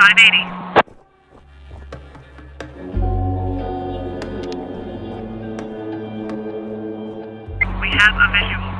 580. We have a visual.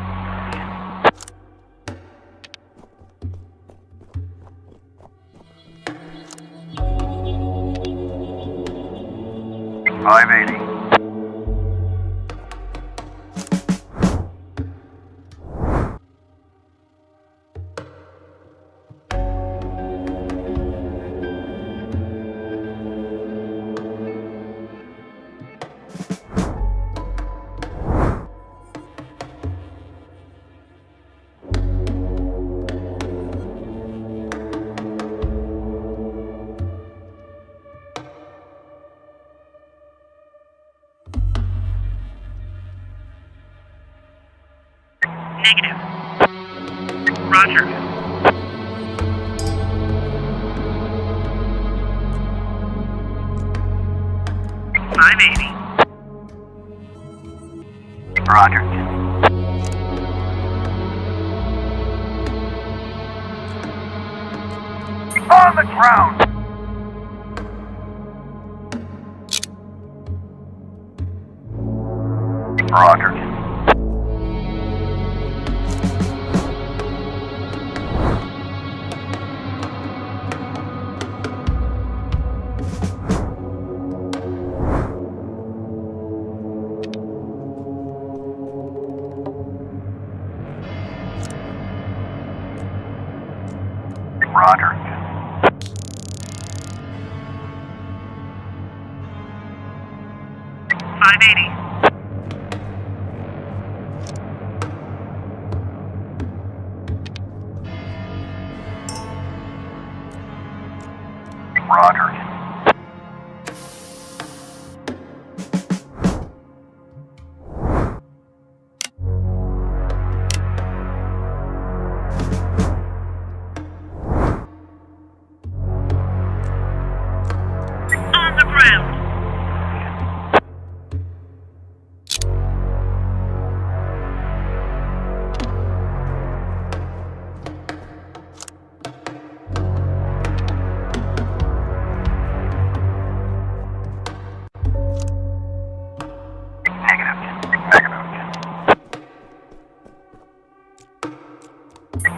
Negative. Roger. $580. Roger. On the ground! Roger. Roger. $580. Roger. On the ground. Negative.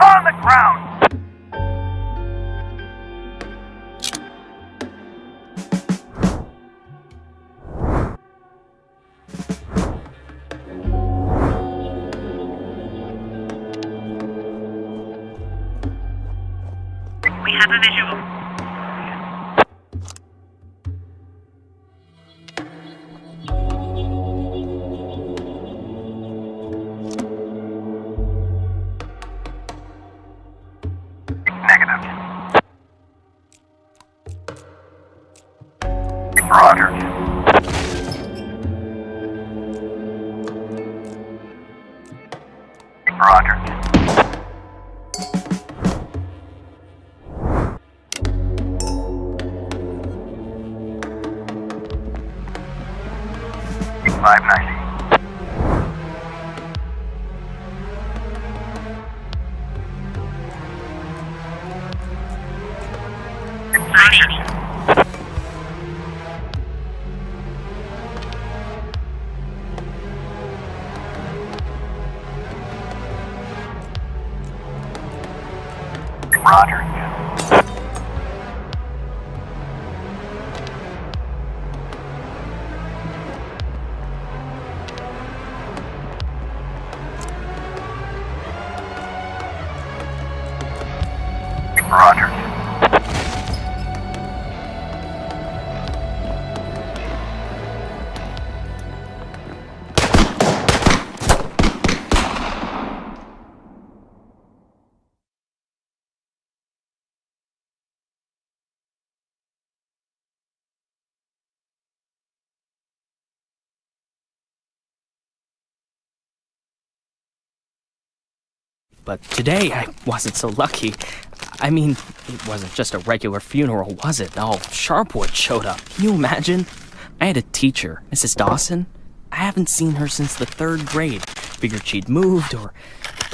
On the ground! We have a visual. Negative. Roger. Roger. $590. Roger. Roger. But today, I wasn't so lucky. I mean, it wasn't just a regular funeral, was it? All Sharpwood showed up. Can you imagine? I had a teacher, Mrs. Dawson. I haven't seen her since the 3rd grade. Figured she'd moved or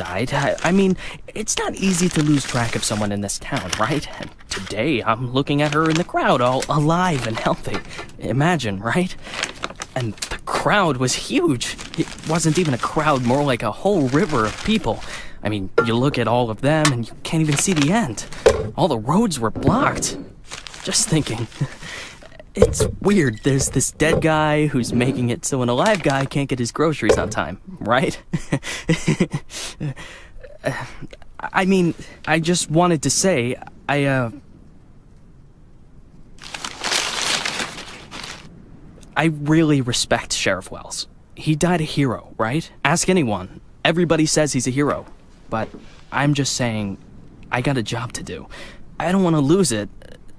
died. I mean, it's not easy to lose track of someone in this town, right? And today, I'm looking at her in the crowd, all alive and healthy. Imagine, right? And the crowd was huge. It wasn't even a crowd, more like a whole river of people. I mean, you look at all of them and you can't even see the end. All the roads were blocked. Just thinking. It's weird. There's this dead guy who's making it so an alive guy can't get his groceries on time, right? I mean, I just wanted to say, I really respect Sheriff Wells. He died a hero, right? Ask anyone. Everybody says he's a hero. But I'm just saying, I got a job to do. I don't want to lose it.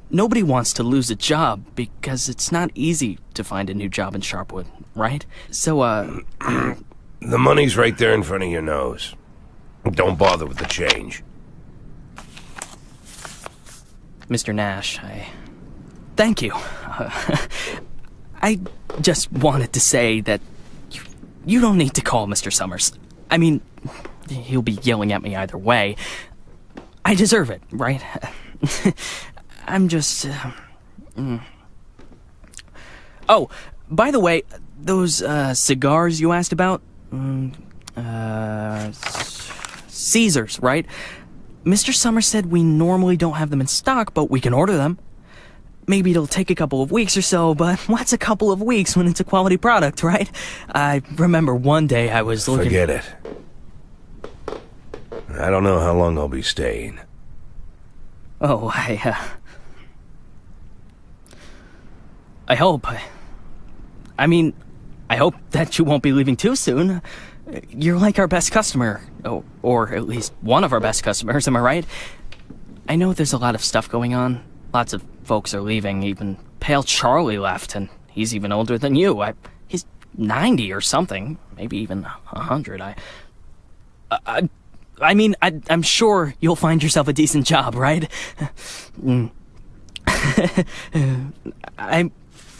Nobody wants to lose a job because it's not easy to find a new job in Sharpwood, right? So, The money's right there in front of your nose. Don't bother with the change. Mr. Nash, thank you. I just wanted to say that you don't need to call Mr. Summers. I mean, he'll be yelling at me either way. I deserve it, right? I'm just... Oh, by the way, those cigars you asked about? Caesars, right? Mr. Summers said we normally don't have them in stock, but we can order them. Maybe it'll take a couple of weeks or so, but what's a couple of weeks when it's a quality product, right? I remember one day I was looking... Forget it. I don't know how long I'll be staying. Oh, I hope. I mean, I hope that you won't be leaving too soon. You're like our best customer. Or at least one of our best customers, am I right? I know there's a lot of stuff going on. Lots of folks are leaving. Even Pale Charlie left, and he's even older than you. He's 90 or something. Maybe even 100. I mean, I'm sure you'll find yourself a decent job, right?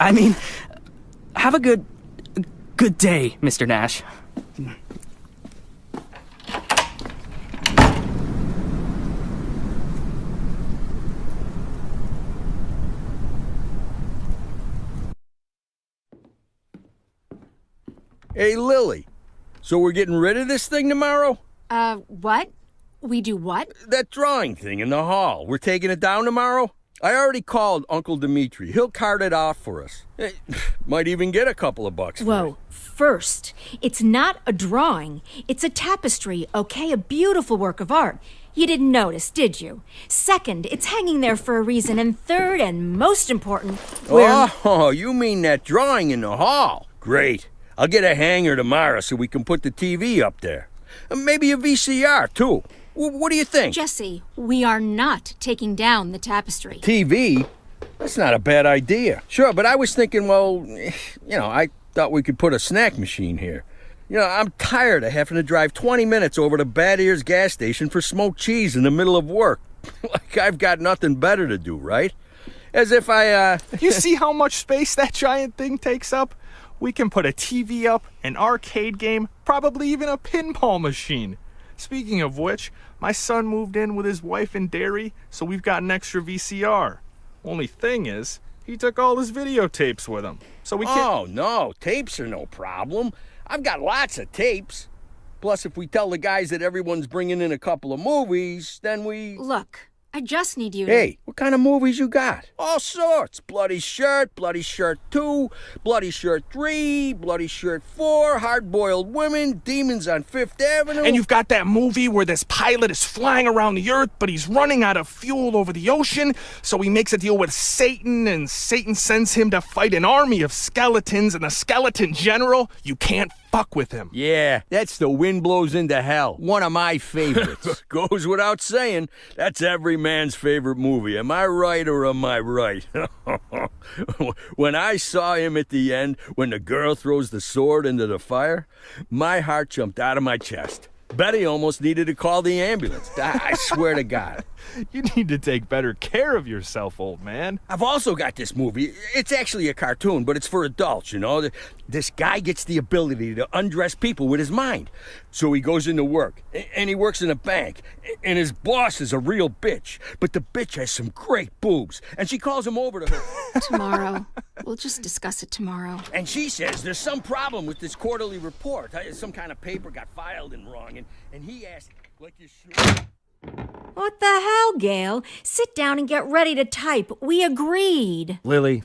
I mean, have a good day, Mr. Nash. Hey, Lily. So we're getting rid of this thing tomorrow? What? We do what? That drawing thing in the hall. We're taking it down tomorrow? I already called Uncle Dimitri. He'll cart it off for us. Might even get a couple of bucks for it. Whoa. First, it's not a drawing. It's a tapestry, okay? A beautiful work of art. You didn't notice, did you? Second, it's hanging there for a reason. And third, and most important, Oh, you mean that drawing in the hall? Great. I'll get a hanger tomorrow so we can put the TV up there. Maybe a VCR, too. What do you think? Jesse, we are not taking down the tapestry. TV? That's not a bad idea. Sure, but I was thinking, well, I thought we could put a snack machine here. I'm tired of having to drive 20 minutes over to Bad Ears gas station for smoked cheese in the middle of work. Like I've got nothing better to do, right? As if You see how much space that giant thing takes up? We can put a TV up, an arcade game, probably even a pinball machine. Speaking of which, my son moved in with his wife and dairy, so we've got an extra VCR. Only thing is, he took all his videotapes with him, so we can't... Oh, no, tapes are no problem. I've got lots of tapes. Plus, if we tell the guys that everyone's bringing in a couple of movies, then we... Look, I just need you to... Hey, what kind of movies you got? All sorts. Bloody Shirt 2, Bloody Shirt 3, Bloody Shirt 4, Hard-Boiled Women, Demons on Fifth Avenue. And you've got that movie where this pilot is flying around the Earth, but he's running out of fuel over the ocean, so he makes a deal with Satan, and Satan sends him to fight an army of skeletons, and the skeleton general, you can't fuck with him. Yeah, that's The Wind Blows Into Hell. One of my favorites. Goes without saying, that's every man's favorite movie. Am I right or am I right? When I saw him at the end, when the girl throws the sword into the fire, my heart jumped out of my chest. Betty almost needed to call the ambulance. I swear to God. You need to take better care of yourself, old man. I've also got this movie. It's actually a cartoon, but it's for adults, This guy gets the ability to undress people with his mind. So he goes into work, and he works in a bank, and his boss is a real bitch. But the bitch has some great boobs, and she calls him over to her. Tomorrow. We'll just discuss it tomorrow. And she says there's some problem with this quarterly report. Some kind of paper got filed in wrong, and he asked, like you should. What the hell, Gail? Sit down and get ready to type. We agreed. Lily,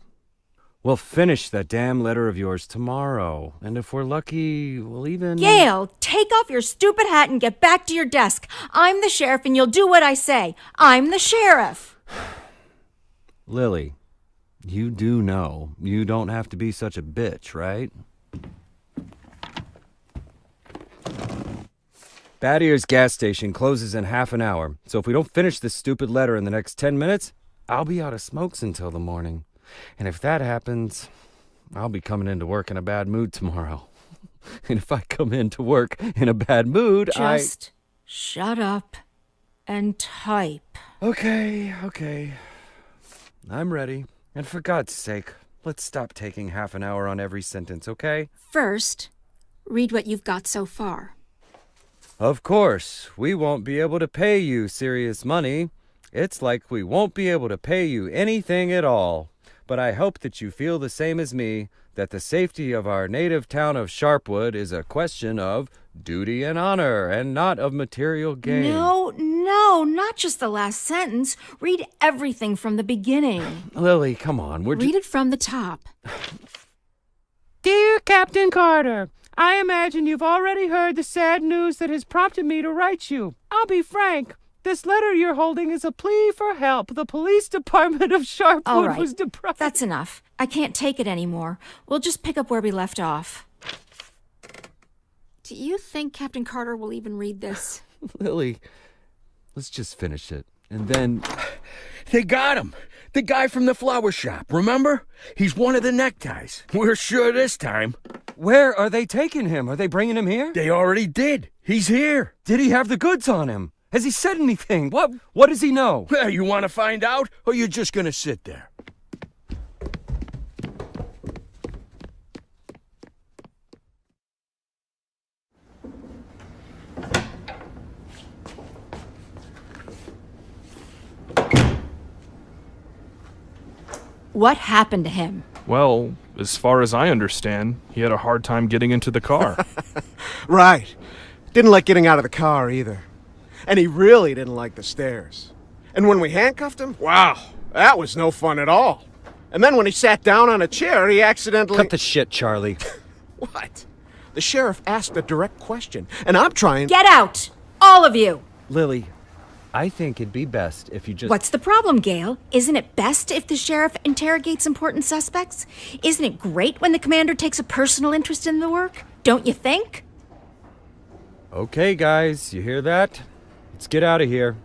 we'll finish that damn letter of yours tomorrow. And if we're lucky, we'll even... Gail, take off your stupid hat and get back to your desk. I'm the sheriff and you'll do what I say. I'm the sheriff. Lily, you do know you don't have to be such a bitch, right? Bad Ears gas station closes in half an hour, so if we don't finish this stupid letter in the next 10 minutes, I'll be out of smokes until the morning. And if that happens, I'll be coming into work in a bad mood tomorrow. And if I come into work in a bad mood, Just shut up and type. Okay. I'm ready. And for God's sake, let's stop taking half an hour on every sentence, okay? First, read what you've got so far. Of course, we won't be able to pay you serious money. It's like we won't be able to pay you anything at all. But I hope that you feel the same as me, that the safety of our native town of Sharpwood is a question of duty and honor, and not of material gain. No, not just the last sentence. Read everything from the beginning. Lily, come on. Read it from the top. Dear Captain Carter, I imagine you've already heard the sad news that has prompted me to write you. I'll be frank. This letter you're holding is a plea for help. The police department of Sharpwood All right, was deprived. That's enough. I can't take it anymore. We'll just pick up where we left off. Do you think Captain Carter will even read this? Lily, let's just finish it. And then... They got him. The guy from the flower shop, remember? He's one of the neckties. We're sure this time. Where are they taking him? Are they bringing him here? They already did. He's here. Did he have the goods on him? Has he said anything? What does he know? Well, you want to find out, or you're just going to sit there? What happened to him? Well, as far as I understand, he had a hard time getting into the car. Right. Didn't like getting out of the car either. And he really didn't like the stairs. And when we handcuffed him, wow, that was no fun at all. And then when he sat down on a chair, he accidentally... Cut the shit, Charlie. What? The sheriff asked a direct question, and I'm trying... Get out! All of you! Lily, I think it'd be best if you just... What's the problem, Gail? Isn't it best if the sheriff interrogates important suspects? Isn't it great when the commander takes a personal interest in the work? Don't you think? Okay, guys, you hear that? Let's get out of here.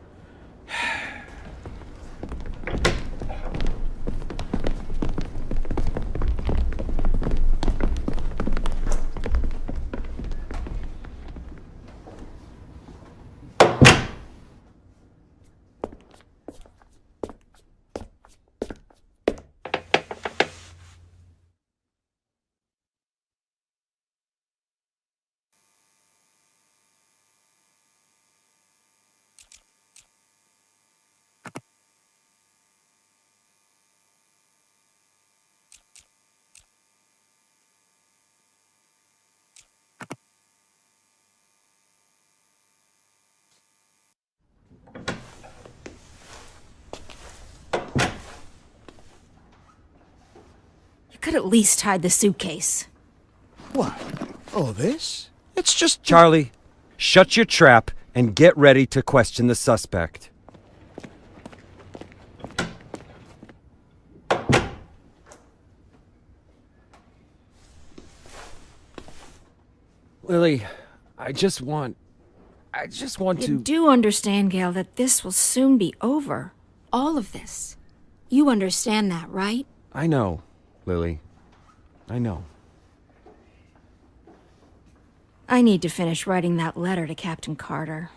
Could at least hide the suitcase. What? Oh, this? It's just... Charlie, shut your trap and get ready to question the suspect. Lily, I just want You to... do understand, Gail, that this will soon be over. All of this. You understand that, right? I know, Lily. I know. I need to finish writing that letter to Captain Carter.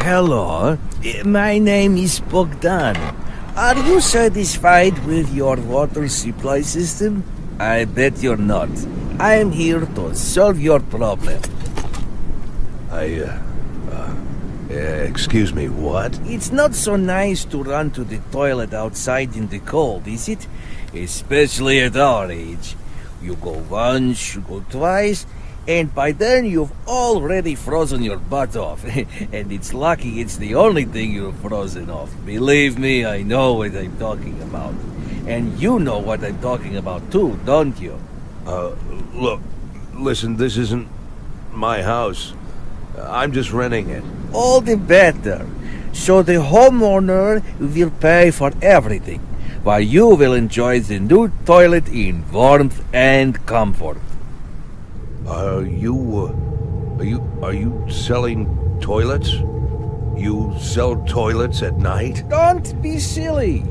Hello, my name is Bogdan. Are you satisfied with your water supply system? I bet you're not. I am here to solve your problem. Excuse me, what? It's not so nice to run to the toilet outside in the cold, is it? Especially at our age. You go once, you go twice, and by then you've already frozen your butt off. And it's lucky it's the only thing you've frozen off. Believe me, I know what I'm talking about. And you know what I'm talking about too, don't you? Look, listen, this isn't my house. I'm just renting it. All the better. So the homeowner will pay for everything, while you will enjoy the new toilet in warmth and comfort. Are you selling toilets? You sell toilets at night? Don't be silly.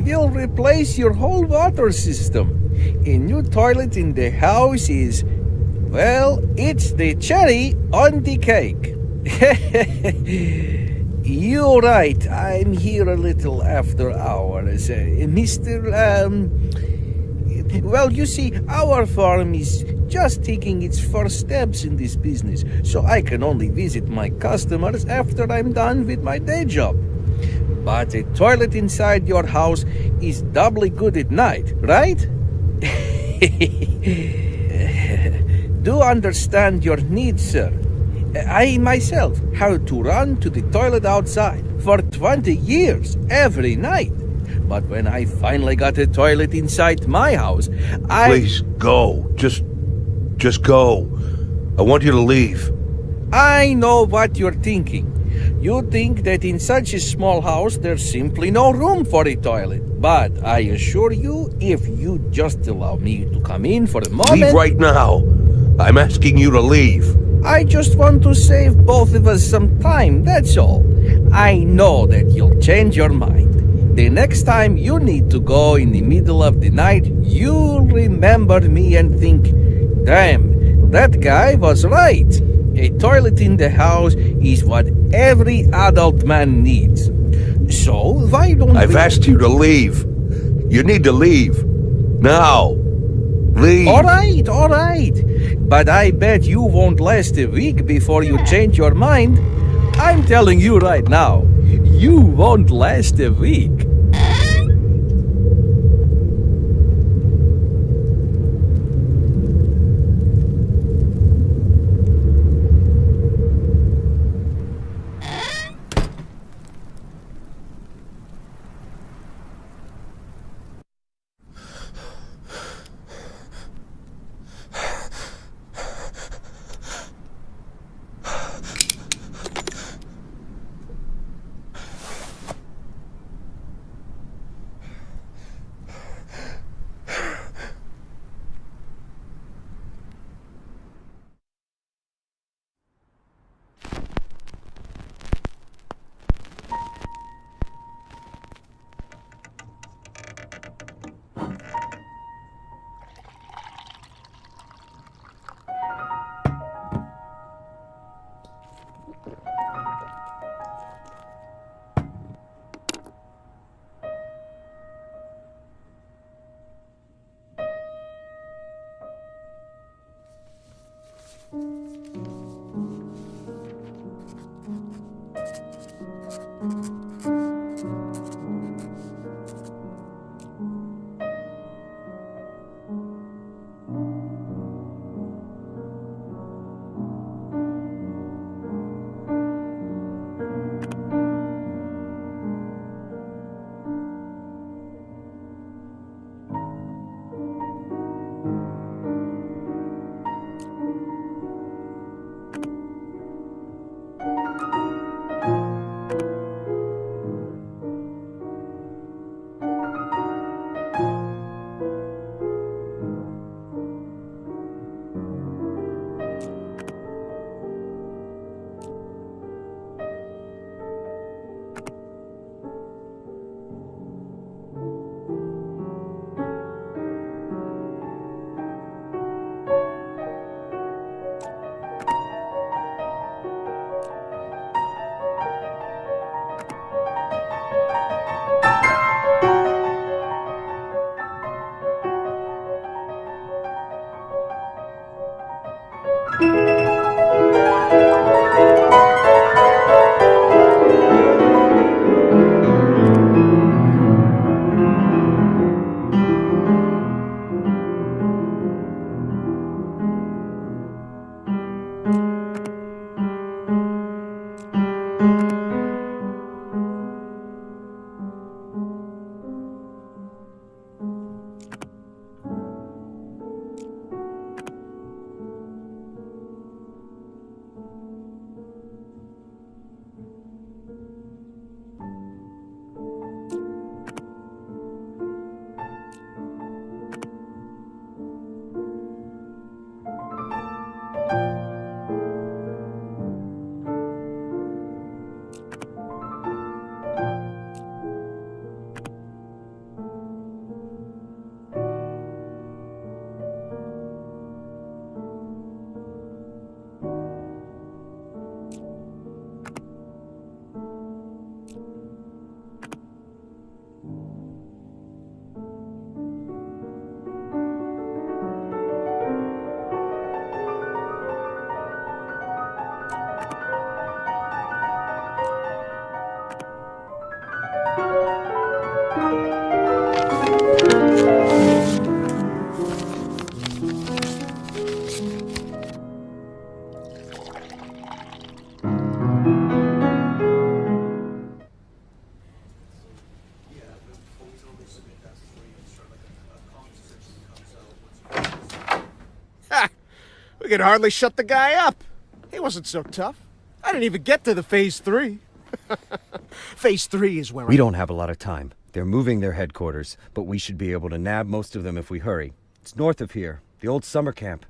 We'll replace your whole water system. A new toilet in the house is, well, it's the cherry on the cake. You're right. I'm here a little after hours. Well, you see, our farm is just taking its first steps in this business, so I can only visit my customers after I'm done with my day job. But a toilet inside your house is doubly good at night, right? Do understand your needs, sir. I myself had to run to the toilet outside for 20 years every night. But when I finally got a toilet inside my house, Please, go. Just go. I want you to leave. I know what you're thinking. You think that in such a small house there's simply no room for a toilet. But I assure you, if you just allow me to come in for a moment... Leave right now. I'm asking you to leave. I just want to save both of us some time, that's all. I know that you'll change your mind. The next time you need to go in the middle of the night, you'll remember me and think, damn, that guy was right. A toilet in the house is what every adult man needs. So, why don't I've asked you to leave. You need to leave. Now. Leave. All right. But I bet you won't last a week before you change your mind. I'm telling you right now, you won't last a week. We could hardly shut the guy up. He wasn't so tough. I didn't even get to the Phase 3. Phase 3 is where We don't have a lot of time. They're moving their headquarters, but we should be able to nab most of them if we hurry. It's north of here, the old summer camp.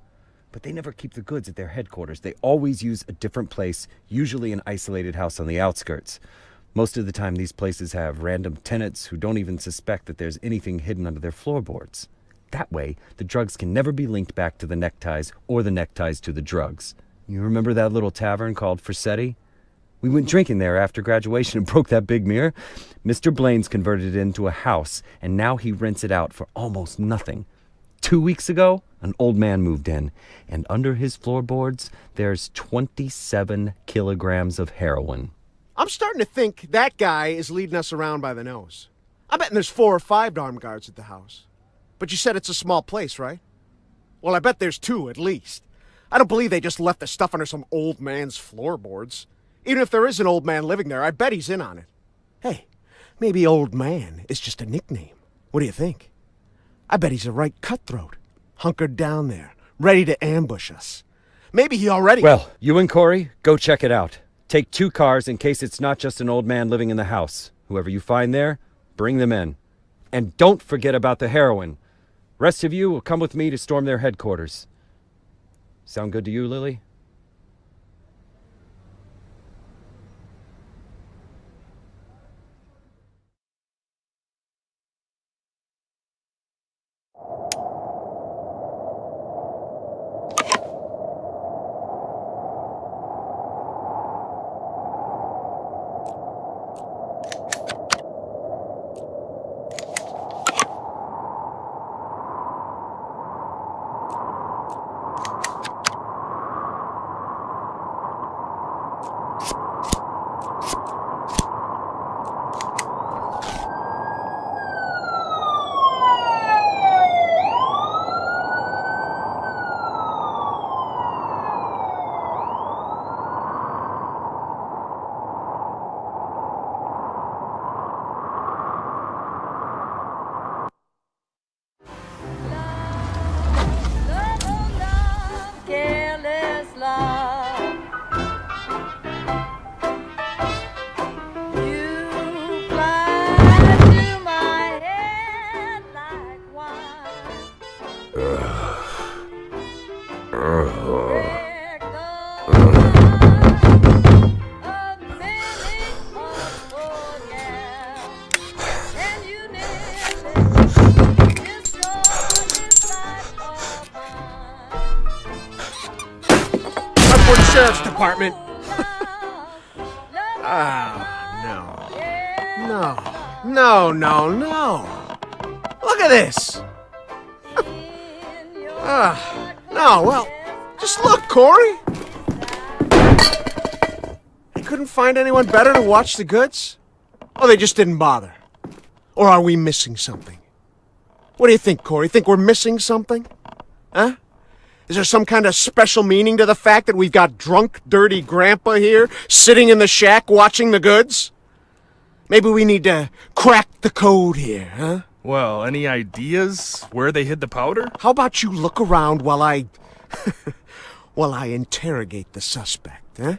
But they never keep the goods at their headquarters. They always use a different place, usually an isolated house on the outskirts. Most of the time, these places have random tenants who don't even suspect that there's anything hidden under their floorboards. That way, the drugs can never be linked back to the neckties or the neckties to the drugs. You remember that little tavern called Frasetti? We went drinking there after graduation and broke that big mirror. Mr. Blaine's converted it into a house, and now he rents it out for almost nothing. 2 weeks ago, an old man moved in, and under his floorboards, there's 27 kilograms of heroin. I'm starting to think that guy is leading us around by the nose. I'm betting there's 4 or 5 armed guards at the house. But you said it's a small place, right? Well, I bet there's 2 at least. I don't believe they just left the stuff under some old man's floorboards. Even if there is an old man living there, I bet he's in on it. Hey, maybe old man is just a nickname. What do you think? I bet he's a right cutthroat, hunkered down there, ready to ambush us. Maybe he already... Well, you and Corey, go check it out. Take 2 cars in case it's not just an old man living in the house. Whoever you find there, bring them in. And don't forget about the heroin. Rest of you will come with me to storm their headquarters. Sound good to you, Lily? Sheriff's Department. No. Look at this. No, well, just look, Corey. They couldn't find anyone better to watch the goods? Or they just didn't bother? Or are we missing something? What do you think, Corey? Think we're missing something? Huh? Is there some kind of special meaning to the fact that we've got drunk, dirty grandpa here, sitting in the shack watching the goods? Maybe we need to crack the code here, huh? Well, any ideas where they hid the powder? How about you look around while I... while I interrogate the suspect, huh?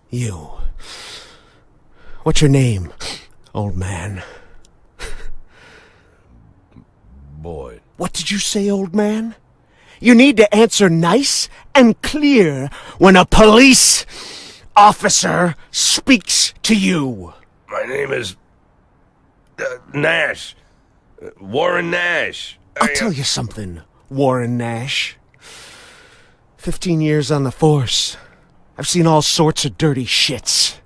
You. What's your name, old man? Boyd. What did you say, old man? You need to answer nice and clear when a police officer speaks to you. My name is... Nash. Warren Nash. I'll tell you something, Warren Nash. 15 years on the force. I've seen all sorts of dirty shits.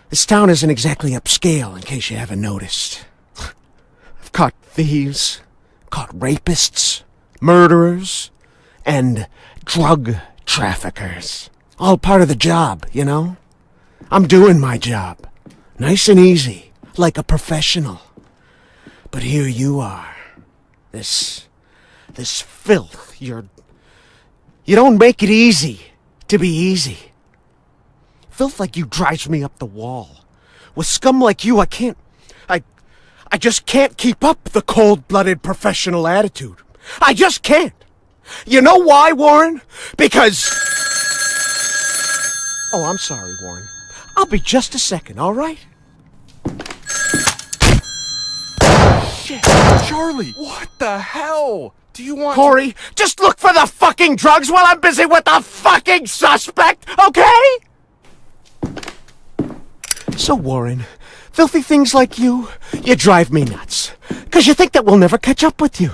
This town isn't exactly upscale, in case you haven't noticed. I've caught thieves, caught rapists, murderers, and drug traffickers. All part of the job, you know? I'm doing my job. Nice and easy, like a professional. But here you are. This filth, you don't make it easy to be easy. Filth like you drives me up the wall. With scum like you, I I just can't keep up the cold-blooded professional attitude. I just can't. You know why, Warren? Because... Oh, I'm sorry, Warren. I'll be just a second, all right? Shit, Charlie! What the hell? Do you want Corey, just look for the fucking drugs while I'm busy with the fucking suspect, okay? So, Warren, filthy things like you drive me nuts. 'Cause you think that we'll never catch up with you.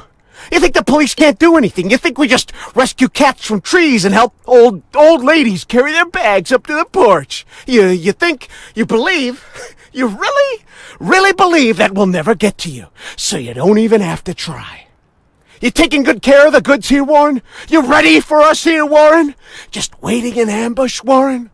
You think the police can't do anything. You think we just rescue cats from trees and help old ladies carry their bags up to the porch. You think, you believe, you really believe that we'll never get to you. So you don't even have to try. You taking good care of the goods here, Warren? You ready for us here, Warren? Just waiting in ambush, Warren?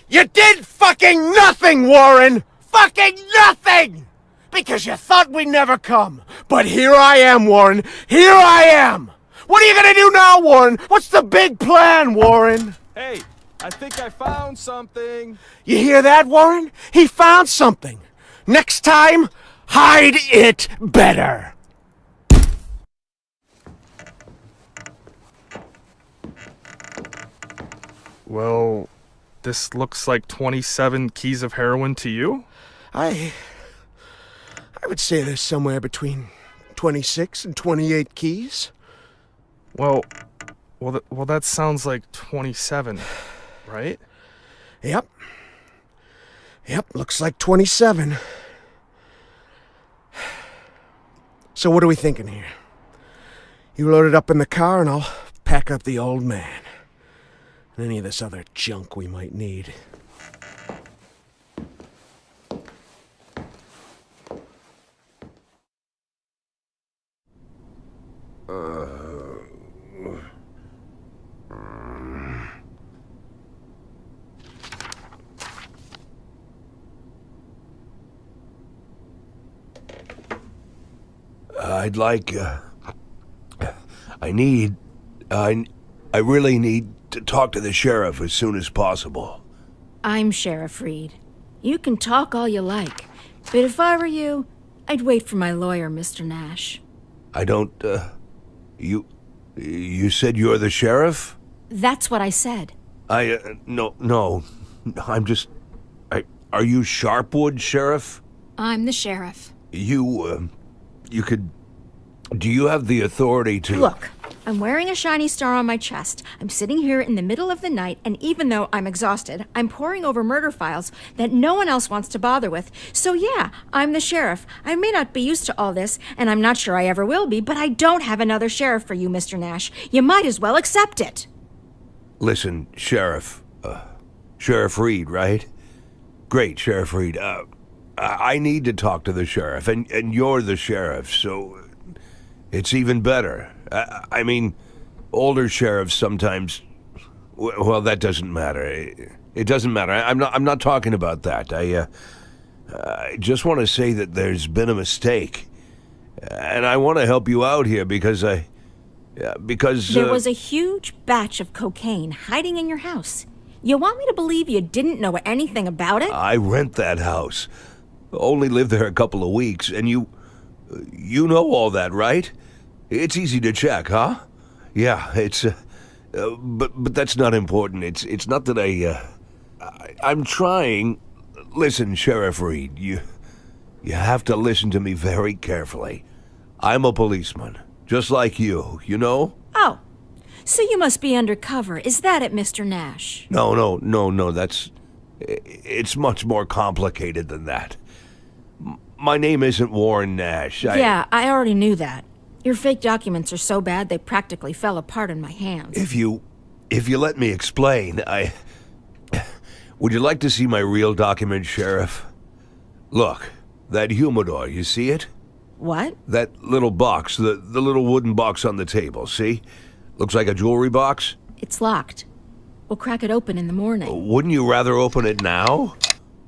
You did fucking nothing, Warren! Fucking nothing! Because you thought we'd never come. But here I am, Warren. Here I am! What are you gonna do now, Warren? What's the big plan, Warren? Hey, I think I found something. You hear that, Warren? He found something. Next time, hide it better. Well, this looks like 27 keys of heroin to you? I would say there's somewhere between 26 and 28 keys. Well, that sounds like 27, right? Yep. Looks like 27. So what are we thinking here? You load it up in the car and I'll pack up the old man. And any of this other junk we might need. I'd like, I really need to talk to the sheriff as soon as possible. I'm Sheriff Reed. You can talk all you like, but if I were you, I'd wait for my lawyer, Mr. Nash. I don't, you said you're the sheriff? That's what I said. No, I'm just, are you Sharpwood, Sheriff? I'm the sheriff. Do you have the authority to... Look, I'm wearing a shiny star on my chest. I'm sitting here in the middle of the night, and even though I'm exhausted, I'm poring over murder files that no one else wants to bother with. So yeah, I'm the sheriff. I may not be used to all this, and I'm not sure I ever will be, but I don't have another sheriff for you, Mr. Nash. You might as well accept it. Listen, Sheriff. Sheriff Reed, right? Great, Sheriff Reed. I need to talk to the sheriff, and you're the sheriff, so it's even better. I mean, older sheriffs sometimes... Well, that doesn't matter. It doesn't matter. I'm not talking about that. I just want to say that there's been a mistake, and I want to help you out here because there was a huge batch of cocaine hiding in your house. You want me to believe you didn't know anything about it? I rent that house. Only lived there a couple of weeks, and you know all that, right? It's easy to check, huh? Yeah, it's but that's not important. It's not that I'm trying. Listen, Sheriff Reed, you have to listen to me very carefully. I'm a policeman, just like you know? Oh, so you must be undercover. Is that it, Mr. Nash? No, it's much more complicated than that. My name isn't Warren Nash. Yeah, I already knew that. Your fake documents are so bad they practically fell apart in my hands. If you let me explain, would you like to see my real document, Sheriff? Look, that humidor, you see it? What? That little box, the little wooden box on the table, see? Looks like a jewelry box? It's locked. We'll crack it open in the morning. Wouldn't you rather open it now?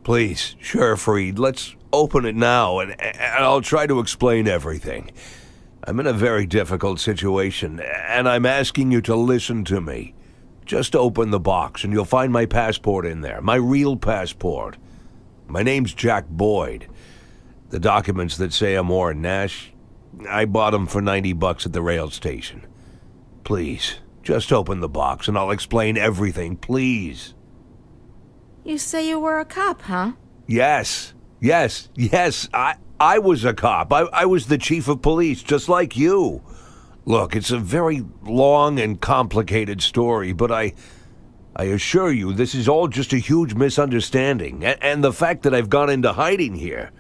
Please, Sheriff Reed, let's open it now, and I'll try to explain everything. I'm in a very difficult situation, and I'm asking you to listen to me. Just open the box, and you'll find my passport in there, my real passport. My name's Jack Boyd. The documents that say I'm Warren Nash, I bought them for $90 at the rail station. Please, just open the box and I'll explain everything, please. You say you were a cop, huh? Yes. I was a cop. I was the chief of police, just like you. Look, it's a very long and complicated story, but I assure you this is all just a huge misunderstanding. And the fact that I've gone into hiding here,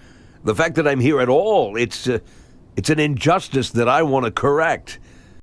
the fact that I'm here at all, it's an injustice that I want to correct.